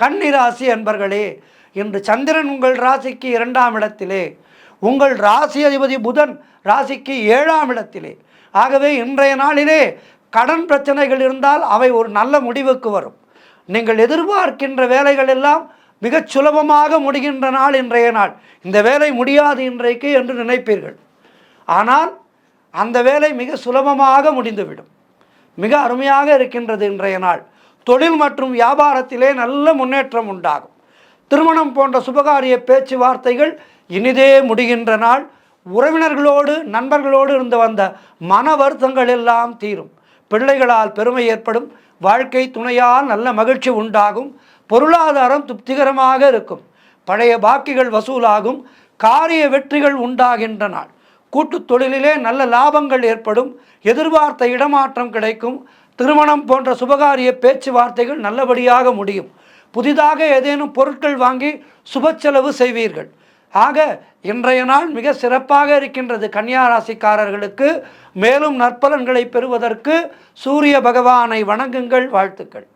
கன்னி ராசி அன்பர்களே, இன்று சந்திரன் உங்கள் ராசிக்கு 2ஆம் இடத்திலே, உங்கள் ராசி அதிபதி புதன் ராசிக்கு 7ஆம் இடத்திலே. ஆகவே இன்றைய நாளிலே கடன் பிரச்சனைகள் இருந்தால் அவை ஒரு நல்ல முடிவுக்கு வரும். நீங்கள் எதிர்பார்க்கின்ற வேலைகள் எல்லாம் மிகச் சுலபமாக முடிகின்ற நாள் இன்றைய நாள். இந்த வேலை முடியாது இன்றைக்கு என்று நினைப்பீர்கள், ஆனால் அந்த வேலை மிக சுலபமாக முடிந்துவிடும். மிக அருமையாக இருக்கின்றது இன்றைய நாள். தொழில் மற்றும் வியாபாரத்திலே நல்ல முன்னேற்றம் உண்டாகும். திருமணம் போன்ற சுபகாரிய பேச்சுவார்த்தைகள் இனிதே முடிகின்ற நாள். உறவினர்களோடு நண்பர்களோடு இருந்து வந்த மன வருத்தங்கள் எல்லாம் தீரும். பிள்ளைகளால் பெருமை ஏற்படும். வாழ்க்கை துணையால் நல்ல மகிழ்ச்சி உண்டாகும். பொருளாதாரம் திருப்திகரமாக இருக்கும். பழைய பாக்கிகள் வசூலாகும். காரிய வெற்றிகள் உண்டாகின்ற நாள். கூட்டுத் தொழிலிலே நல்ல லாபங்கள் ஏற்படும். எதிர்பார்த்த இடமாற்றம் கிடைக்கும். திருமணம் போன்ற சுபகாரிய பேச்சுவார்த்தைகள் நல்லபடியாக முடியும். புதிதாக ஏதேனும் பொருட்கள் வாங்கி சுப செலவு செய்வீர்கள். ஆக இன்றைய நாள் மிக சிறப்பாக இருக்கின்றது கன்னியா ராசிக்காரர்களுக்கு. மேலும் நற்பலன்களை பெறுவதற்கு சூரிய பகவானை வணங்குங்கள். வாழ்த்துக்கள்.